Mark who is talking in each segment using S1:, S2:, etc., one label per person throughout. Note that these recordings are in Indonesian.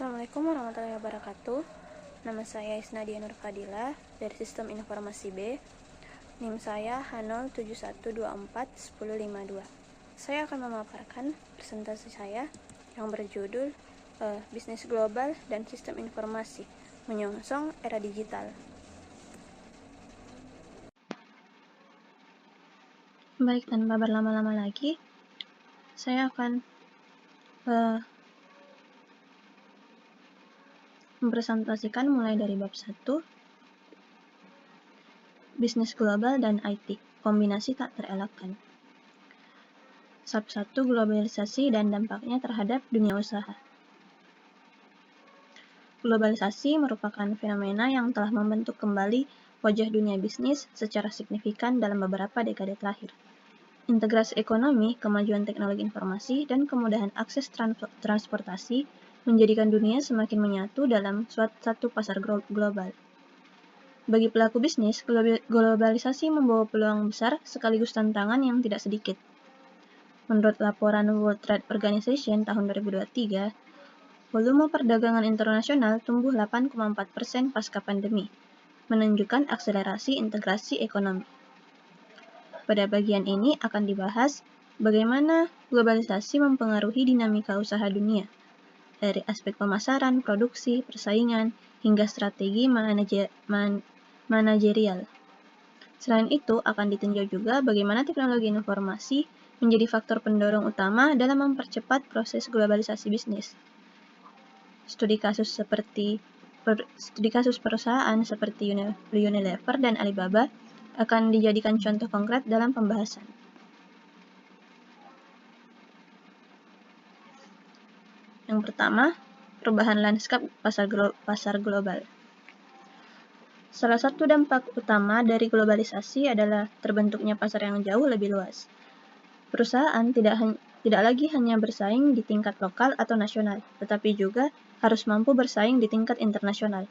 S1: Assalamualaikum warahmatullahi wabarakatuh. Nama saya Isnadia Nur Fadila dari Sistem Informasi B. NIM saya H071241052. Saya akan memaparkan presentasi saya yang berjudul Bisnis Global dan Sistem Informasi Menyongsong Era Digital. Baik, tanpa berlama-lama lagi, saya akan mempresentasikan mulai dari bab 1, Bisnis Global dan IT, kombinasi tak terelakkan. Bab 1, globalisasi dan dampaknya terhadap dunia usaha. Globalisasi merupakan fenomena yang telah membentuk kembali wajah dunia bisnis secara signifikan dalam beberapa dekade terakhir. Integrasi ekonomi, kemajuan teknologi informasi, dan kemudahan akses transportasi menjadikan dunia semakin menyatu dalam satu pasar global. Bagi pelaku bisnis, globalisasi membawa peluang besar sekaligus tantangan yang tidak sedikit. Menurut laporan World Trade Organization tahun 2023, volume perdagangan internasional tumbuh 8,4% pasca pandemi, menunjukkan akselerasi integrasi ekonomi. Pada bagian ini akan dibahas bagaimana globalisasi mempengaruhi dinamika usaha dunia, dari aspek pemasaran, produksi, persaingan, hingga strategi manajerial. Selain itu, akan ditinjau juga bagaimana teknologi informasi menjadi faktor pendorong utama dalam mempercepat proses globalisasi bisnis. Studi kasus perusahaan seperti Unilever dan Alibaba akan dijadikan contoh konkret dalam pembahasan. Yang pertama, perubahan lanskap pasar global. Salah satu dampak utama dari globalisasi adalah terbentuknya pasar yang jauh lebih luas. Perusahaan tidak lagi hanya bersaing di tingkat lokal atau nasional, tetapi juga harus mampu bersaing di tingkat internasional.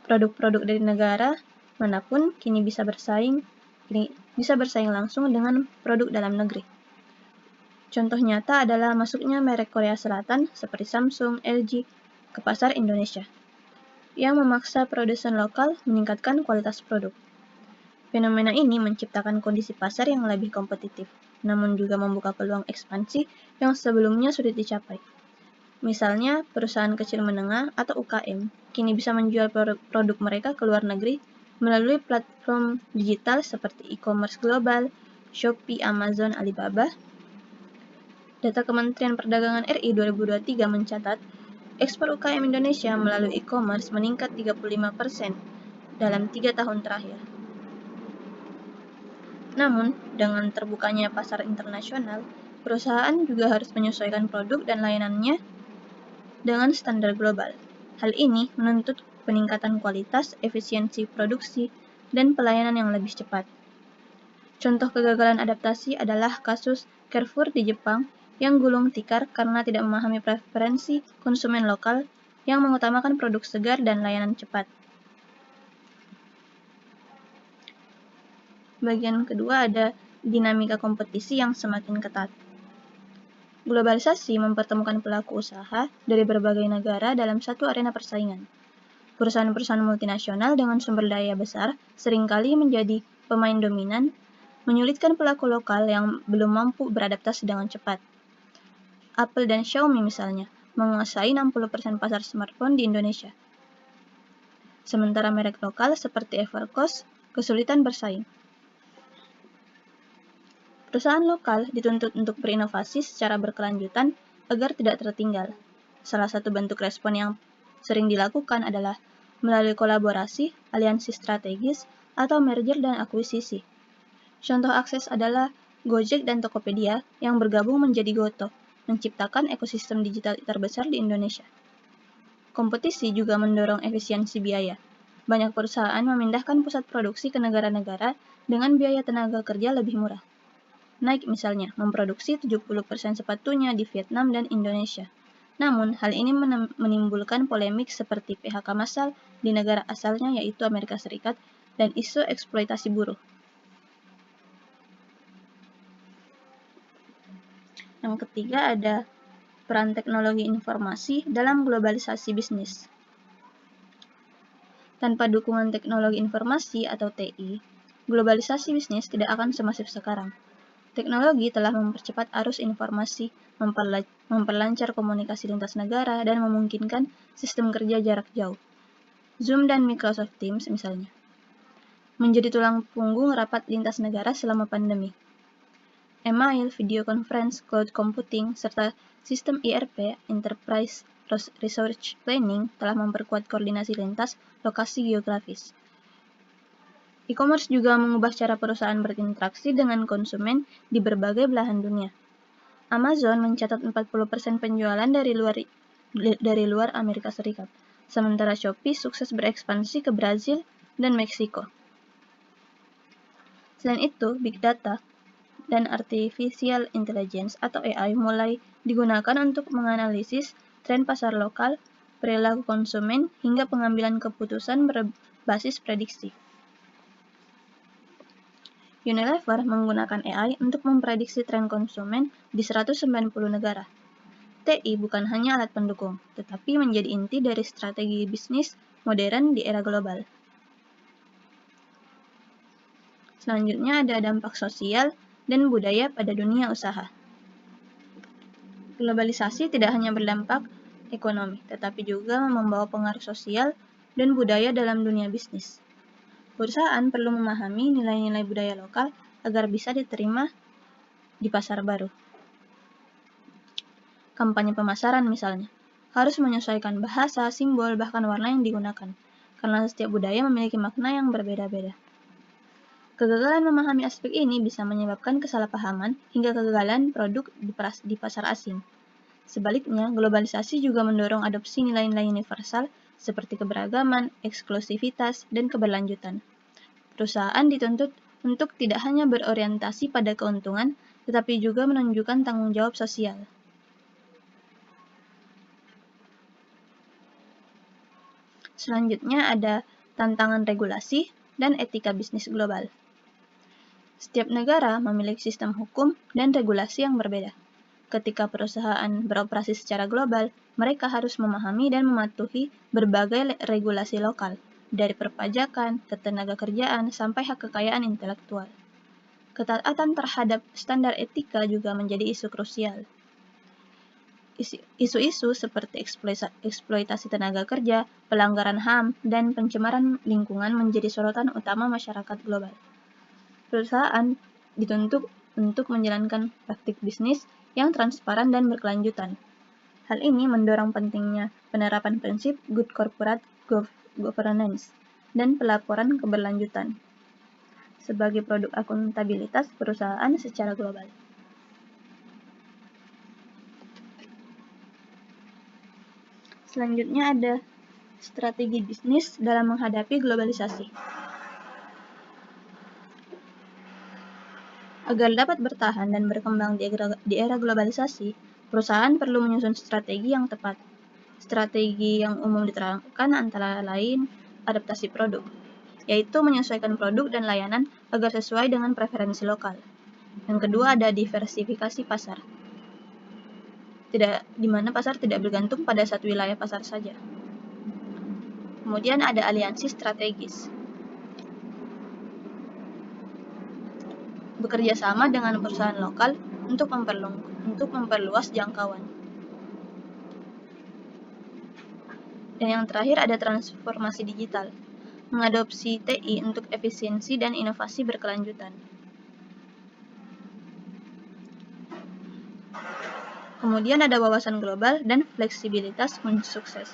S1: Produk-produk dari negara manapun kini bisa bersaing langsung dengan produk dalam negeri. Contoh nyata adalah masuknya merek Korea Selatan seperti Samsung, LG ke pasar Indonesia, yang memaksa produsen lokal meningkatkan kualitas produk. Fenomena ini menciptakan kondisi pasar yang lebih kompetitif, namun juga membuka peluang ekspansi yang sebelumnya sulit dicapai. Misalnya, perusahaan kecil menengah atau UKM kini bisa menjual produk mereka ke luar negeri melalui platform digital seperti e-commerce global, Shopee, Amazon, Alibaba. Data Kementerian Perdagangan RI 2023 mencatat, ekspor UKM Indonesia melalui e-commerce meningkat 35% dalam 3 tahun terakhir. Namun, dengan terbukanya pasar internasional, perusahaan juga harus menyesuaikan produk dan layanannya dengan standar global. Hal ini menuntut peningkatan kualitas, efisiensi produksi, dan pelayanan yang lebih cepat. Contoh kegagalan adaptasi adalah kasus Carrefour di Jepang yang gulung tikar karena tidak memahami preferensi konsumen lokal yang mengutamakan produk segar dan layanan cepat. Bagian kedua ada dinamika kompetisi yang semakin ketat. Globalisasi mempertemukan pelaku usaha dari berbagai negara dalam satu arena persaingan. Perusahaan-perusahaan multinasional dengan sumber daya besar seringkali menjadi pemain dominan, menyulitkan pelaku lokal yang belum mampu beradaptasi dengan cepat. Apple dan Xiaomi misalnya menguasai 60% pasar smartphone di Indonesia. Sementara merek lokal seperti Evercost kesulitan bersaing. Perusahaan lokal dituntut untuk berinovasi secara berkelanjutan agar tidak tertinggal. Salah satu bentuk respon yang sering dilakukan adalah melalui kolaborasi, aliansi strategis, atau merger dan akuisisi. Contoh akses adalah Gojek dan Tokopedia yang bergabung menjadi Goto, menciptakan ekosistem digital terbesar di Indonesia. Kompetisi juga mendorong efisiensi biaya. Banyak perusahaan memindahkan pusat produksi ke negara-negara dengan biaya tenaga kerja lebih murah. Nike misalnya memproduksi 70% sepatunya di Vietnam dan Indonesia. Namun, hal ini menimbulkan polemik seperti PHK massal di negara asalnya yaitu Amerika Serikat dan isu eksploitasi buruh. Yang ketiga ada Peran teknologi informasi dalam globalisasi bisnis. Tanpa dukungan teknologi informasi atau TI, globalisasi bisnis tidak akan semasif sekarang. Teknologi telah mempercepat arus informasi, memperlancar komunikasi lintas negara, dan memungkinkan sistem kerja jarak jauh. Zoom dan Microsoft Teams misalnya, menjadi tulang punggung rapat lintas negara selama pandemi. Email, video conference, cloud computing, serta sistem ERP, Enterprise Resource Planning, telah memperkuat koordinasi lintas lokasi geografis. E-commerce juga mengubah cara perusahaan berinteraksi dengan konsumen di berbagai belahan dunia. Amazon mencatat 40% penjualan dari luar Amerika Serikat, sementara Shopee sukses berekspansi ke Brazil dan Meksiko. Selain itu, Big Data dan Artificial Intelligence atau AI mulai digunakan untuk menganalisis tren pasar lokal, perilaku konsumen, hingga pengambilan keputusan berbasis prediksi. Unilever menggunakan AI untuk memprediksi tren konsumen di 190 negara. TI bukan hanya alat pendukung, tetapi menjadi inti dari strategi bisnis modern di era global. Selanjutnya ada dampak sosial dan budaya pada dunia usaha. Globalisasi tidak hanya berdampak ekonomi, tetapi juga membawa pengaruh sosial dan budaya dalam dunia bisnis. Perusahaan perlu memahami nilai-nilai budaya lokal agar bisa diterima di pasar baru. Kampanye pemasaran misalnya, harus menyesuaikan bahasa, simbol, bahkan warna yang digunakan, karena setiap budaya memiliki makna yang berbeda-beda. Kegagalan memahami aspek ini bisa menyebabkan kesalahpahaman hingga kegagalan produk di pasar asing. Sebaliknya, globalisasi juga mendorong adopsi nilai-nilai universal seperti keberagaman, eksklusivitas, dan keberlanjutan. Perusahaan dituntut untuk tidak hanya berorientasi pada keuntungan, tetapi juga menunjukkan tanggung jawab sosial. Selanjutnya ada tantangan regulasi dan etika bisnis global. Setiap negara memiliki sistem hukum dan regulasi yang berbeda. Ketika perusahaan beroperasi secara global, mereka harus memahami dan mematuhi berbagai regulasi lokal, dari perpajakan, ketenaga kerjaan, sampai hak kekayaan intelektual. Ketaatan terhadap standar etika juga menjadi isu krusial. Isu-isu seperti eksploitasi tenaga kerja, pelanggaran HAM, dan pencemaran lingkungan menjadi sorotan utama masyarakat global. Perusahaan dituntut untuk menjalankan praktik bisnis yang transparan dan berkelanjutan. Hal ini mendorong pentingnya penerapan prinsip good corporate governance dan pelaporan keberlanjutan sebagai produk akuntabilitas perusahaan secara global. Selanjutnya ada strategi bisnis dalam menghadapi globalisasi. Agar dapat bertahan dan berkembang di era globalisasi, perusahaan perlu menyusun strategi yang tepat. Strategi yang umum diterapkan antara lain adaptasi produk, yaitu menyesuaikan produk dan layanan agar sesuai dengan preferensi lokal. Yang kedua ada diversifikasi pasar, di mana pasar tidak bergantung pada satu wilayah pasar saja. Kemudian ada aliansi strategis, bekerja sama dengan perusahaan lokal untuk memperluas jangkauan. Dan yang terakhir ada transformasi digital, mengadopsi TI untuk efisiensi dan inovasi berkelanjutan. Kemudian ada wawasan global dan fleksibilitas kunci sukses.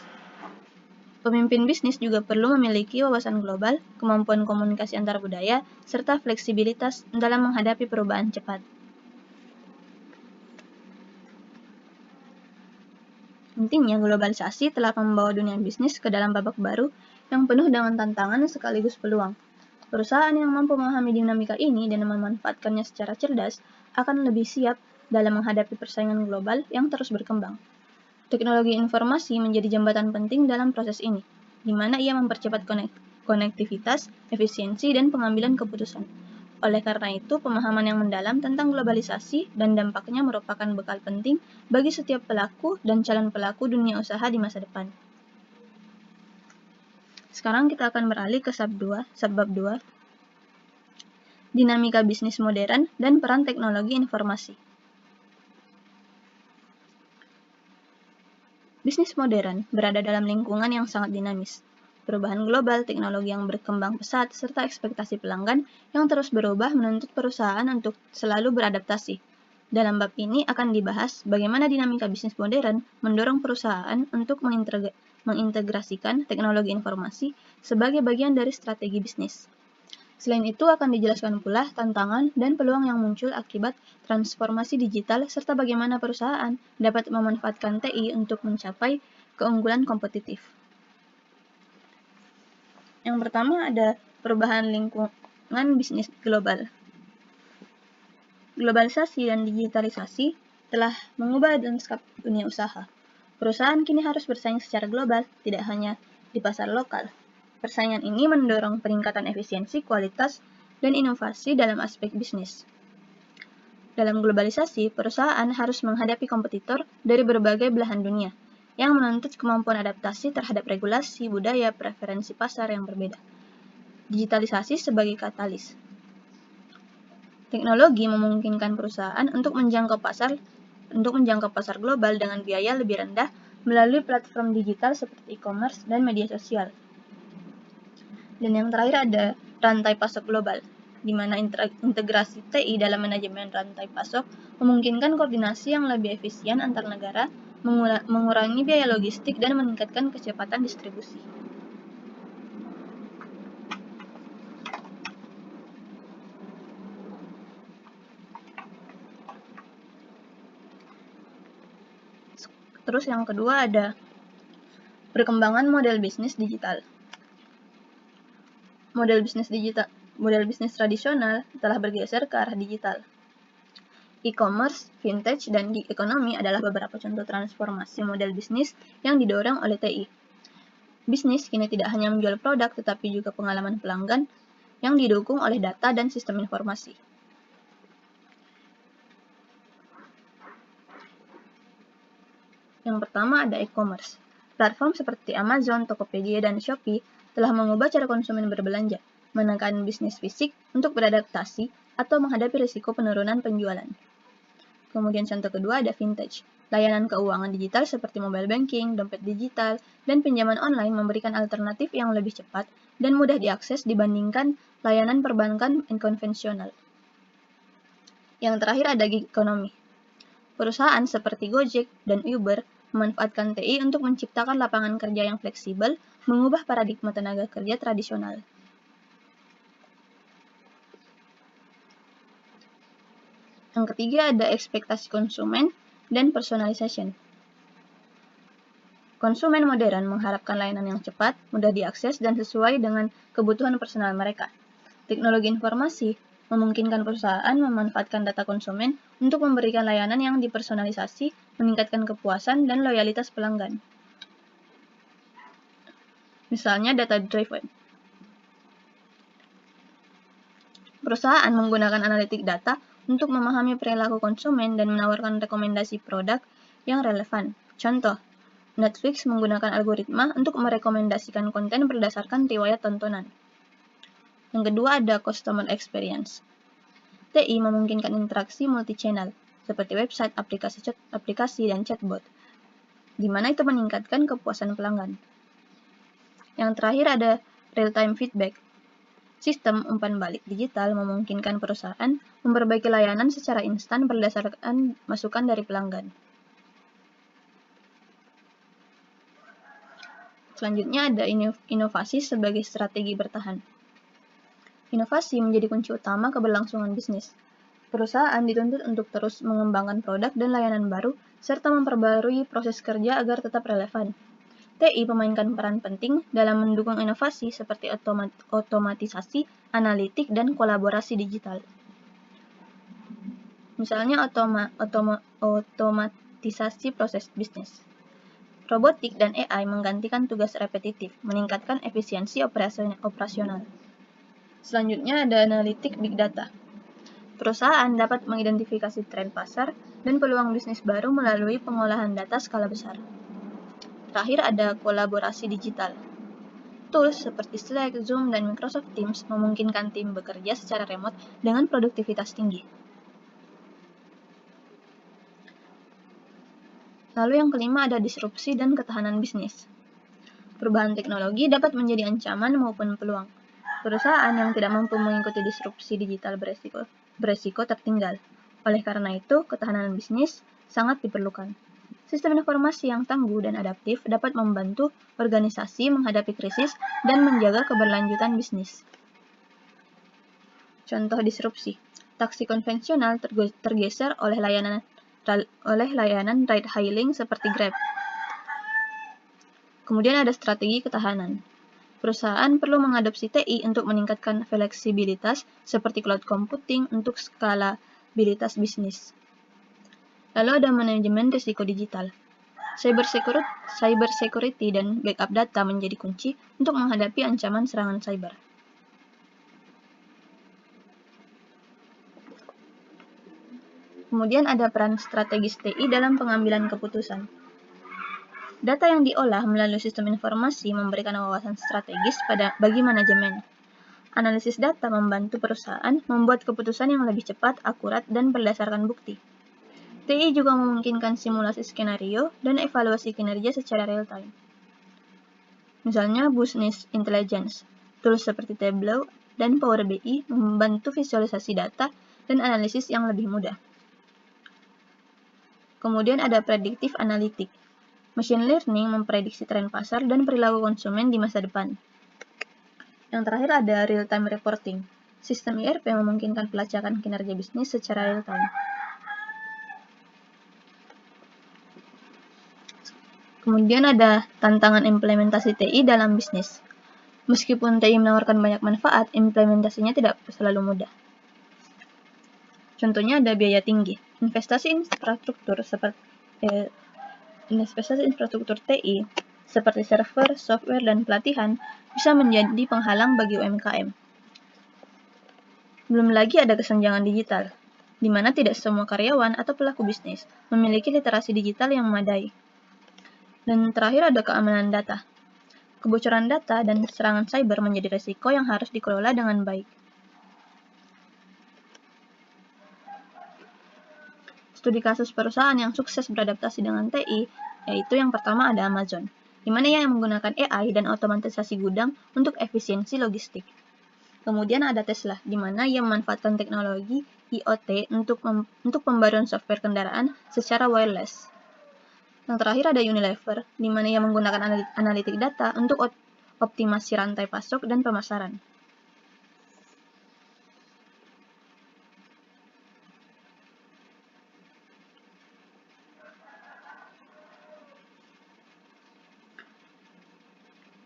S1: Pemimpin bisnis juga perlu memiliki wawasan global, kemampuan komunikasi antar budaya, serta fleksibilitas dalam menghadapi perubahan cepat. Intinya, globalisasi telah membawa dunia bisnis ke dalam babak baru yang penuh dengan tantangan sekaligus peluang. Perusahaan yang mampu memahami dinamika ini dan memanfaatkannya secara cerdas akan lebih siap dalam menghadapi persaingan global yang terus berkembang. Teknologi informasi menjadi jembatan penting dalam proses ini, di mana ia mempercepat konektivitas, efisiensi, dan pengambilan keputusan. Oleh karena itu, pemahaman yang mendalam tentang globalisasi dan dampaknya merupakan bekal penting bagi setiap pelaku dan calon pelaku dunia usaha di masa depan. Sekarang kita akan beralih ke subbab 2, dinamika bisnis modern dan peran teknologi informasi. Bisnis modern berada dalam lingkungan yang sangat dinamis. Perubahan global, teknologi yang berkembang pesat, serta ekspektasi pelanggan yang terus berubah menuntut perusahaan untuk selalu beradaptasi. Dalam bab ini akan dibahas bagaimana dinamika bisnis modern mendorong perusahaan untuk mengintegrasikan teknologi informasi sebagai bagian dari strategi bisnis. Selain itu akan dijelaskan pula tantangan dan peluang yang muncul akibat transformasi digital serta bagaimana perusahaan dapat memanfaatkan TI untuk mencapai keunggulan kompetitif. Yang pertama ada perubahan lingkungan bisnis global. Globalisasi dan digitalisasi telah mengubah lanskap dunia usaha. Perusahaan kini harus bersaing secara global, tidak hanya di pasar lokal. Persaingan ini mendorong peningkatan efisiensi, kualitas, dan inovasi dalam aspek bisnis. Dalam globalisasi, perusahaan harus menghadapi kompetitor dari berbagai belahan dunia, yang menuntut kemampuan adaptasi terhadap regulasi, budaya, preferensi pasar yang berbeda. Digitalisasi sebagai katalis. Teknologi memungkinkan perusahaan untuk menjangkau pasar global dengan biaya lebih rendah melalui platform digital seperti e-commerce dan media sosial. Dan yang terakhir ada rantai pasok global, di mana integrasi TI dalam manajemen rantai pasok memungkinkan koordinasi yang lebih efisien antar negara, mengurangi biaya logistik, dan meningkatkan kecepatan distribusi. Terus yang kedua ada perkembangan model bisnis digital. Model bisnis tradisional telah bergeser ke arah digital. E-commerce, vintage, dan gig economy adalah beberapa contoh transformasi model bisnis yang didorong oleh TI. Bisnis kini tidak hanya menjual produk, tetapi juga pengalaman pelanggan yang didukung oleh data dan sistem informasi. Yang pertama ada e-commerce. Platform seperti Amazon, Tokopedia, dan Shopee telah mengubah cara konsumen berbelanja, menekan bisnis fisik untuk beradaptasi atau menghadapi risiko penurunan penjualan. Kemudian contoh kedua ada vintage. Layanan keuangan digital seperti mobile banking, dompet digital, dan pinjaman online memberikan alternatif yang lebih cepat dan mudah diakses dibandingkan layanan perbankan konvensional. Yang terakhir ada gig economy. Perusahaan seperti Gojek dan Uber memanfaatkan TI untuk menciptakan lapangan kerja yang fleksibel, mengubah paradigma tenaga kerja tradisional. Yang ketiga ada ekspektasi konsumen dan personalization. Konsumen modern mengharapkan layanan yang cepat, mudah diakses, dan sesuai dengan kebutuhan personal mereka. Teknologi informasi memungkinkan perusahaan memanfaatkan data konsumen untuk memberikan layanan yang dipersonalisasi, meningkatkan kepuasan dan loyalitas pelanggan. Misalnya data-driven. Perusahaan menggunakan analitik data untuk memahami perilaku konsumen dan menawarkan rekomendasi produk yang relevan. Contoh, Netflix menggunakan algoritma untuk merekomendasikan konten berdasarkan riwayat tontonan. Yang kedua ada customer experience. TI memungkinkan interaksi multi-channel, seperti website, aplikasi, dan chatbot, di mana itu meningkatkan kepuasan pelanggan. Yang terakhir ada real-time feedback. Sistem umpan balik digital memungkinkan perusahaan memperbaiki layanan secara instan berdasarkan masukan dari pelanggan. Selanjutnya ada inovasi sebagai strategi bertahan. Inovasi menjadi kunci utama keberlangsungan bisnis. Perusahaan dituntut untuk terus mengembangkan produk dan layanan baru, serta memperbarui proses kerja agar tetap relevan. TI memainkan peran penting dalam mendukung inovasi seperti otomatisasi, analitik, dan kolaborasi digital. Misalnya otomatisasi proses bisnis. Robotik dan AI menggantikan tugas repetitif, meningkatkan efisiensi operasional. Selanjutnya ada analitik big data. Perusahaan dapat mengidentifikasi tren pasar dan peluang bisnis baru melalui pengolahan data skala besar. Terakhir ada kolaborasi digital. Tools seperti Slack, Zoom, dan Microsoft Teams memungkinkan tim bekerja secara remote dengan produktivitas tinggi. Lalu yang kelima ada disrupsi dan ketahanan bisnis. Perubahan teknologi dapat menjadi ancaman maupun peluang. Perusahaan yang tidak mampu mengikuti disrupsi digital beresiko tertinggal. Oleh karena itu, ketahanan bisnis sangat diperlukan. Sistem informasi yang tangguh dan adaptif dapat membantu organisasi menghadapi krisis dan menjaga keberlanjutan bisnis. Contoh disrupsi. Taksi konvensional tergeser oleh layanan ride-hailing seperti Grab. Kemudian ada strategi ketahanan. Perusahaan perlu mengadopsi TI untuk meningkatkan fleksibilitas seperti cloud computing untuk skalabilitas bisnis. Lalu ada manajemen risiko digital. Cyber security dan backup data menjadi kunci untuk menghadapi ancaman serangan cyber. Kemudian ada peran strategis TI dalam pengambilan keputusan. Data yang diolah melalui sistem informasi memberikan wawasan strategis bagi manajemen. Analisis data membantu perusahaan membuat keputusan yang lebih cepat, akurat, dan berdasarkan bukti. TI juga memungkinkan simulasi skenario dan evaluasi kinerja secara real-time. Misalnya Business Intelligence, tools seperti Tableau dan Power BI membantu visualisasi data dan analisis yang lebih mudah. Kemudian ada predictive analytics. Machine learning memprediksi tren pasar dan perilaku konsumen di masa depan. Yang terakhir ada real-time reporting. Sistem ERP memungkinkan pelacakan kinerja bisnis secara real-time. Kemudian ada tantangan implementasi TI dalam bisnis. Meskipun TI menawarkan banyak manfaat, implementasinya tidak selalu mudah. Contohnya ada biaya tinggi. Investasi infrastruktur TI seperti server, software, dan pelatihan bisa menjadi penghalang bagi UMKM. Belum lagi ada kesenjangan digital, di mana tidak semua karyawan atau pelaku bisnis memiliki literasi digital yang memadai. Dan terakhir ada keamanan data. Kebocoran data dan serangan cyber menjadi risiko yang harus dikelola dengan baik. Studi kasus perusahaan yang sukses beradaptasi dengan TI, yaitu yang pertama ada Amazon, di mana ia menggunakan AI dan otomatisasi gudang untuk efisiensi logistik. Kemudian ada Tesla, di mana ia memanfaatkan teknologi IoT untuk pembaruan software kendaraan secara wireless. Yang terakhir ada Unilever, di mana ia menggunakan analitik data untuk optimasi rantai pasok dan pemasaran.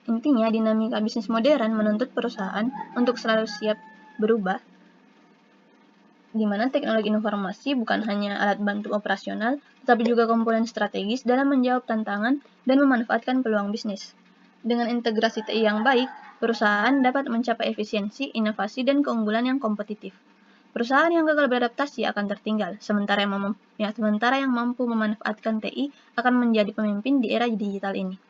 S1: Intinya, dinamika bisnis modern menuntut perusahaan untuk selalu siap berubah, di mana teknologi informasi bukan hanya alat bantu operasional, tetapi juga komponen strategis dalam menjawab tantangan dan memanfaatkan peluang bisnis. Dengan integrasi TI yang baik, perusahaan dapat mencapai efisiensi, inovasi, dan keunggulan yang kompetitif. Perusahaan yang gagal beradaptasi akan tertinggal, sementara yang mampu memanfaatkan TI akan menjadi pemimpin di era digital ini.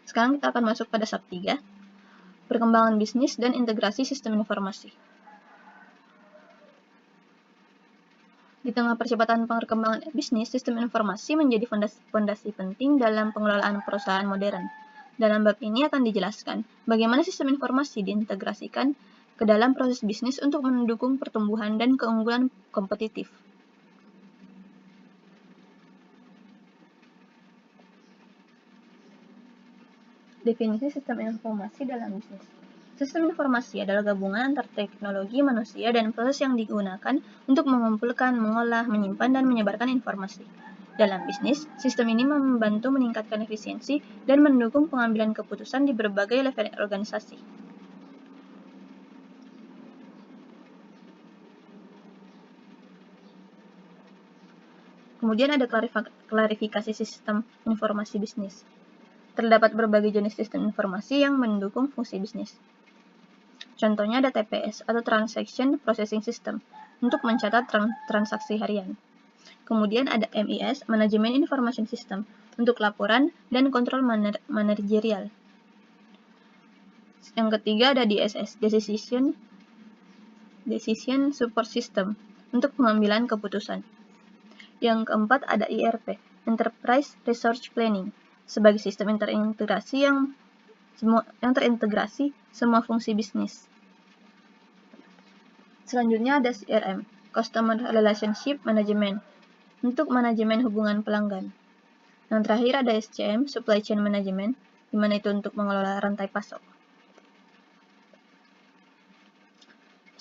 S1: Sekarang kita akan masuk pada sub 3, perkembangan bisnis dan integrasi sistem informasi. Di tengah percepatan perkembangan bisnis, sistem informasi menjadi fondasi penting dalam pengelolaan perusahaan modern. Dalam bab ini akan dijelaskan bagaimana sistem informasi diintegrasikan ke dalam proses bisnis untuk mendukung pertumbuhan dan keunggulan kompetitif. Definisi sistem informasi dalam bisnis. Sistem informasi adalah gabungan antara teknologi manusia dan proses yang digunakan untuk mengumpulkan, mengolah, menyimpan, dan menyebarkan informasi. Dalam bisnis, sistem ini membantu meningkatkan efisiensi dan mendukung pengambilan keputusan di berbagai level organisasi. Kemudian ada klarifikasi sistem informasi bisnis. Terdapat berbagai jenis sistem informasi yang mendukung fungsi bisnis. Contohnya ada TPS atau Transaction Processing System untuk mencatat transaksi harian. Kemudian ada MIS, Management Information System, untuk laporan dan kontrol manajerial. Yang ketiga ada DSS, Decision Support System, untuk pengambilan keputusan. Yang keempat ada IRP, Enterprise Resource Planning, sebagai sistem terintegrasi yang terintegrasi semua fungsi bisnis. Selanjutnya ada CRM, Customer Relationship Management, untuk manajemen hubungan pelanggan. Yang terakhir ada SCM, Supply Chain Management, di mana itu untuk mengelola rantai pasok.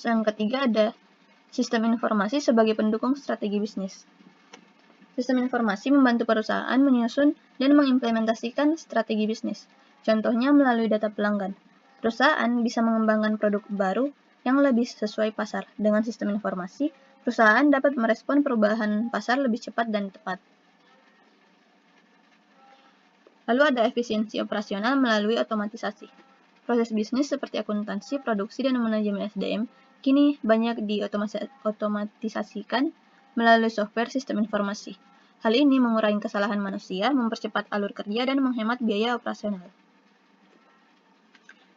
S1: Yang ketiga ada sistem informasi sebagai pendukung strategi bisnis. Sistem informasi membantu perusahaan menyusun dan mengimplementasikan strategi bisnis. Contohnya melalui data pelanggan. Perusahaan bisa mengembangkan produk baru yang lebih sesuai pasar. Dengan sistem informasi, perusahaan dapat merespon perubahan pasar lebih cepat dan tepat. Lalu ada efisiensi operasional melalui otomatisasi. Proses bisnis seperti akuntansi, produksi, dan manajemen SDM kini banyak diotomatisasikan melalui software sistem informasi. Hal ini mengurangi kesalahan manusia, mempercepat alur kerja, dan menghemat biaya operasional.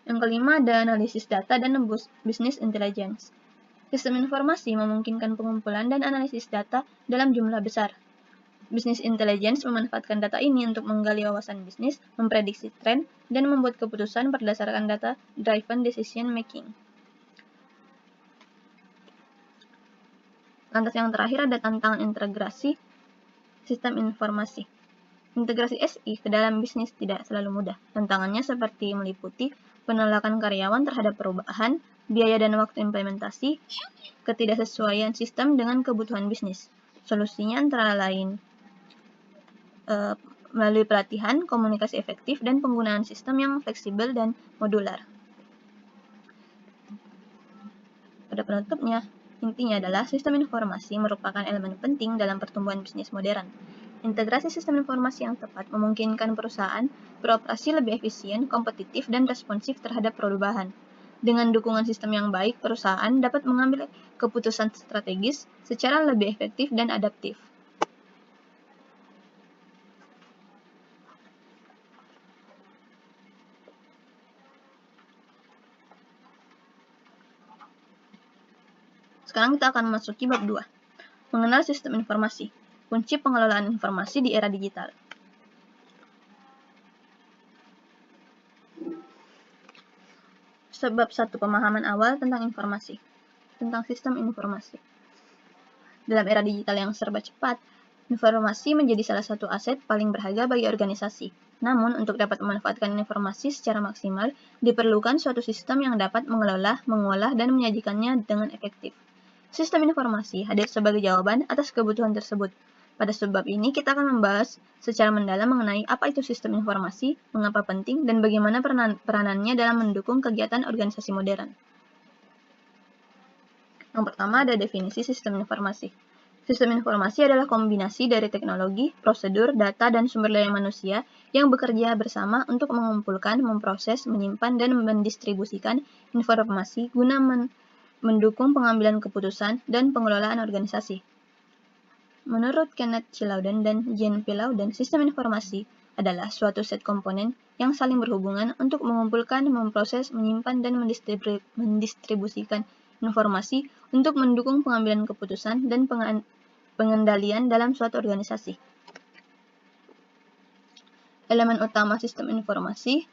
S1: Yang kelima ada analisis data dan business intelligence. Sistem informasi memungkinkan pengumpulan dan analisis data dalam jumlah besar. Business intelligence memanfaatkan data ini untuk menggali wawasan bisnis, memprediksi tren, dan membuat keputusan berdasarkan data-driven decision making. Lantas yang terakhir ada tantangan integrasi sistem informasi. Integrasi SI ke dalam bisnis tidak selalu mudah. Tantangannya seperti meliputi penolakan karyawan terhadap perubahan, biaya dan waktu implementasi, ketidaksesuaian sistem dengan kebutuhan bisnis. Solusinya antara lain melalui pelatihan, komunikasi efektif, dan penggunaan sistem yang fleksibel dan modular. Pada penutupnya, intinya adalah sistem informasi merupakan elemen penting dalam pertumbuhan bisnis modern. Integrasi sistem informasi yang tepat memungkinkan perusahaan beroperasi lebih efisien, kompetitif, dan responsif terhadap perubahan. Dengan dukungan sistem yang baik, perusahaan dapat mengambil keputusan strategis secara lebih efektif dan adaptif. Sekarang kita akan memasuki bab 2. Mengenal sistem informasi. Kunci pengelolaan informasi di era digital. Sebab 1. Pemahaman awal tentang informasi. Tentang sistem informasi. Dalam era digital yang serba cepat, informasi menjadi salah satu aset paling berharga bagi organisasi. Namun, untuk dapat memanfaatkan informasi secara maksimal, diperlukan suatu sistem yang dapat mengelola, mengolah, dan menyajikannya dengan efektif. Sistem informasi hadir sebagai jawaban atas kebutuhan tersebut. Pada sebab ini, kita akan membahas secara mendalam mengenai apa itu sistem informasi, mengapa penting, dan bagaimana peranannya dalam mendukung kegiatan organisasi modern. Yang pertama ada definisi sistem informasi. Sistem informasi adalah kombinasi dari teknologi, prosedur, data, dan sumber daya manusia yang bekerja bersama untuk mengumpulkan, memproses, menyimpan, dan mendistribusikan informasi guna mendukung pengambilan keputusan dan pengelolaan organisasi. Menurut Kenneth C. Louden dan Jean P. Louden, sistem informasi adalah suatu set komponen yang saling berhubungan untuk mengumpulkan, memproses, menyimpan, dan mendistribusikan informasi untuk mendukung pengambilan keputusan dan pengendalian dalam suatu organisasi. Elemen utama sistem informasi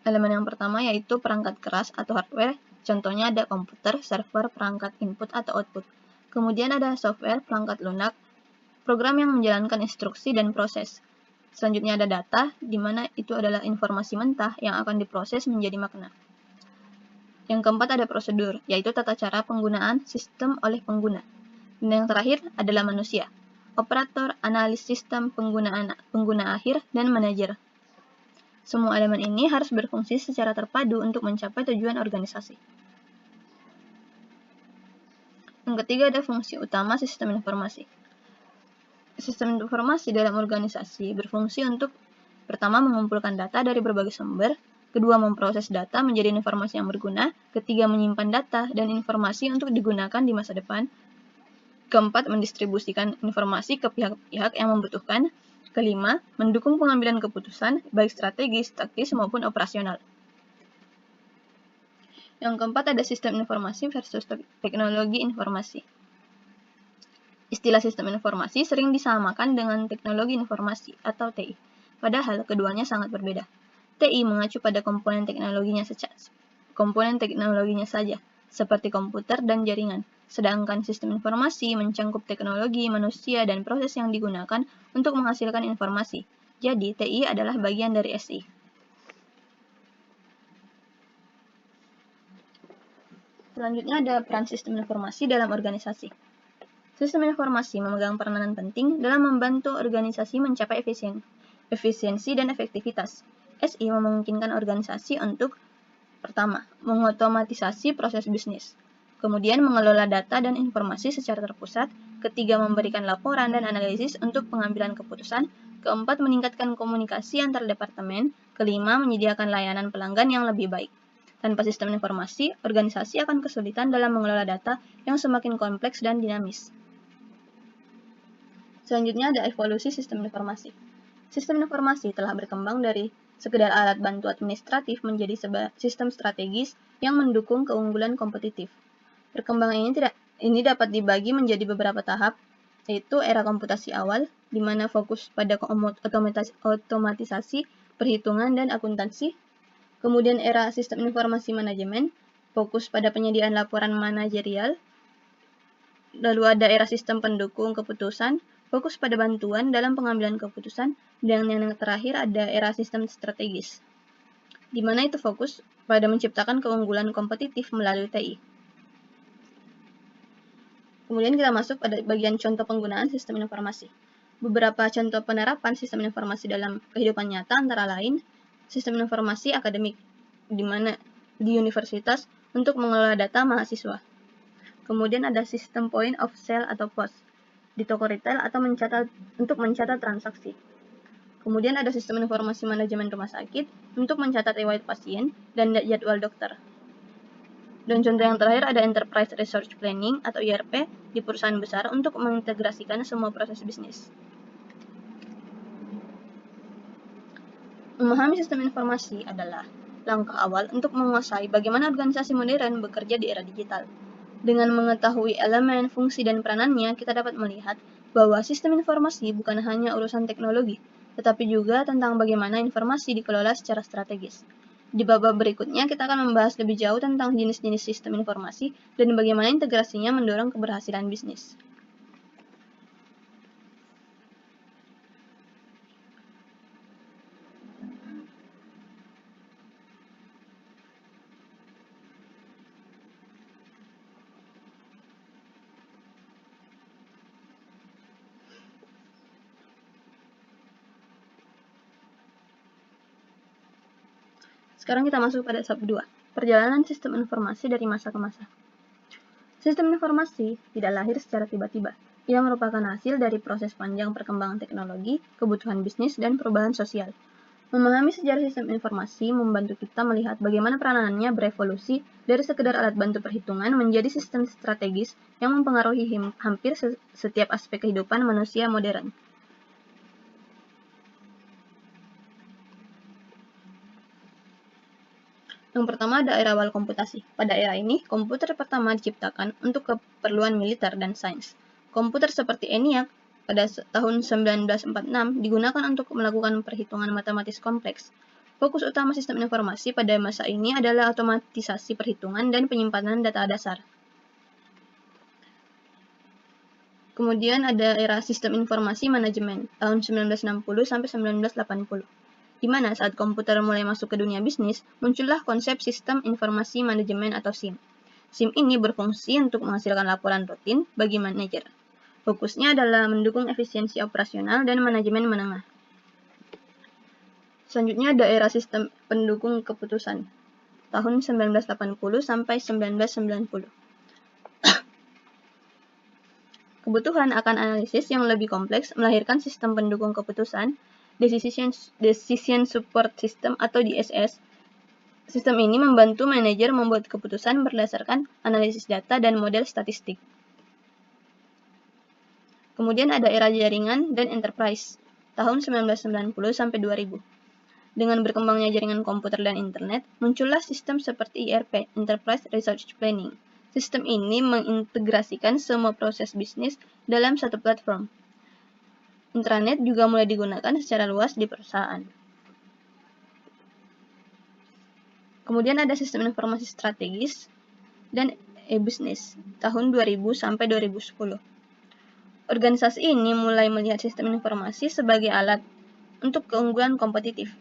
S1: Elemen yang pertama yaitu perangkat keras atau hardware, contohnya ada komputer, server, perangkat input atau output. Kemudian ada software, perangkat lunak, program yang menjalankan instruksi dan proses. Selanjutnya ada data, di mana itu adalah informasi mentah yang akan diproses menjadi makna. Yang keempat ada prosedur, yaitu tata cara penggunaan sistem oleh pengguna. Dan yang terakhir adalah manusia, operator, analis sistem, pengguna akhir, dan manajer. Semua elemen ini harus berfungsi secara terpadu untuk mencapai tujuan organisasi. Yang ketiga ada fungsi utama sistem informasi. Sistem informasi dalam organisasi berfungsi untuk pertama mengumpulkan data dari berbagai sumber, Kedua, memproses data menjadi informasi yang berguna. Ketiga, menyimpan data dan informasi untuk digunakan di masa depan. Keempat, mendistribusikan informasi ke pihak-pihak yang membutuhkan. Kelima, mendukung pengambilan keputusan, baik strategis, taktis, maupun operasional. Yang keempat, ada sistem informasi versus teknologi informasi. Istilah sistem informasi sering disamakan dengan teknologi informasi atau TI, padahal keduanya sangat berbeda. TI mengacu pada komponen teknologinya saja, seperti komputer dan jaringan, sedangkan sistem informasi mencangkup teknologi, manusia, dan proses yang digunakan untuk menghasilkan informasi. Jadi, TI adalah bagian dari SI. Selanjutnya ada peran sistem informasi dalam organisasi. Sistem informasi memegang peranan penting dalam membantu organisasi mencapai efisiensi dan efektivitas. SI memungkinkan organisasi untuk pertama, mengotomatisasi proses bisnis. Kemudian mengelola data dan informasi secara terpusat. Ketiga, memberikan laporan dan analisis untuk pengambilan keputusan. Keempat, meningkatkan komunikasi antar departemen. Kelima, menyediakan layanan pelanggan yang lebih baik. Tanpa sistem informasi, organisasi akan kesulitan dalam mengelola data yang semakin kompleks dan dinamis. Selanjutnya ada evolusi sistem informasi. Sistem informasi telah berkembang dari sekedar alat bantu administratif menjadi sistem strategis yang mendukung keunggulan kompetitif. Perkembangan ini dapat dibagi menjadi beberapa tahap, yaitu era komputasi awal, di mana fokus pada otomatisasi, perhitungan, dan akuntansi. Kemudian era sistem informasi manajemen, fokus pada penyediaan laporan manajerial. Lalu ada era sistem pendukung keputusan, fokus pada bantuan dalam pengambilan keputusan, dan yang terakhir ada era sistem strategis, di mana itu fokus pada menciptakan keunggulan kompetitif melalui TI. Kemudian kita masuk pada bagian contoh penggunaan sistem informasi. Beberapa contoh penerapan sistem informasi dalam kehidupan nyata antara lain, sistem informasi akademik, di mana di universitas untuk mengelola data mahasiswa. Kemudian ada sistem point of sale atau POS, di toko retail atau untuk mencatat transaksi. Kemudian ada sistem informasi manajemen rumah sakit untuk mencatat riwayat pasien dan jadwal dokter. Dan contoh yang terakhir ada Enterprise Resource Planning atau ERP di perusahaan besar untuk mengintegrasikan semua proses bisnis. Memahami sistem informasi adalah langkah awal untuk menguasai bagaimana organisasi modern bekerja di era digital. Dengan mengetahui elemen, fungsi, dan peranannya, kita dapat melihat bahwa sistem informasi bukan hanya urusan teknologi, tetapi juga tentang bagaimana informasi dikelola secara strategis. Di babak berikutnya, kita akan membahas lebih jauh tentang jenis-jenis sistem informasi dan bagaimana integrasinya mendorong keberhasilan bisnis. Sekarang kita masuk pada bab 2, perjalanan sistem informasi dari masa ke masa. Sistem informasi tidak lahir secara tiba-tiba. Ia merupakan hasil dari proses panjang perkembangan teknologi, kebutuhan bisnis, dan perubahan sosial. Memahami sejarah sistem informasi membantu kita melihat bagaimana peranannya berevolusi dari sekedar alat bantu perhitungan menjadi sistem strategis yang mempengaruhi hampir setiap aspek kehidupan manusia modern. Yang pertama ada era awal komputasi. Pada era ini, komputer pertama diciptakan untuk keperluan militer dan sains. Komputer seperti ENIAC pada tahun 1946 digunakan untuk melakukan perhitungan matematis kompleks. Fokus utama sistem informasi pada masa ini adalah otomatisasi perhitungan dan penyimpanan data dasar. Kemudian ada era sistem informasi manajemen tahun 1960 sampai 1980. Di mana saat komputer mulai masuk ke dunia bisnis, muncullah konsep sistem informasi manajemen atau SIM. SIM ini berfungsi untuk menghasilkan laporan rutin bagi manajer. Fokusnya adalah mendukung efisiensi operasional dan manajemen menengah. Selanjutnya ada era sistem pendukung keputusan tahun 1980 sampai 1990. Kebutuhan akan analisis yang lebih kompleks melahirkan sistem pendukung keputusan, Decision Support System atau DSS, Sistem ini membantu manajer membuat keputusan berdasarkan analisis data dan model statistik. Kemudian ada era jaringan dan enterprise, tahun 1990 sampai 2000. Dengan berkembangnya jaringan komputer dan internet, muncullah sistem seperti ERP, Enterprise Resource Planning. Sistem ini mengintegrasikan semua proses bisnis dalam satu platform. Intranet juga mulai digunakan secara luas di perusahaan. Kemudian ada sistem informasi strategis dan e-business tahun 2000 sampai 2010. Organisasi ini mulai melihat sistem informasi sebagai alat untuk keunggulan kompetitif.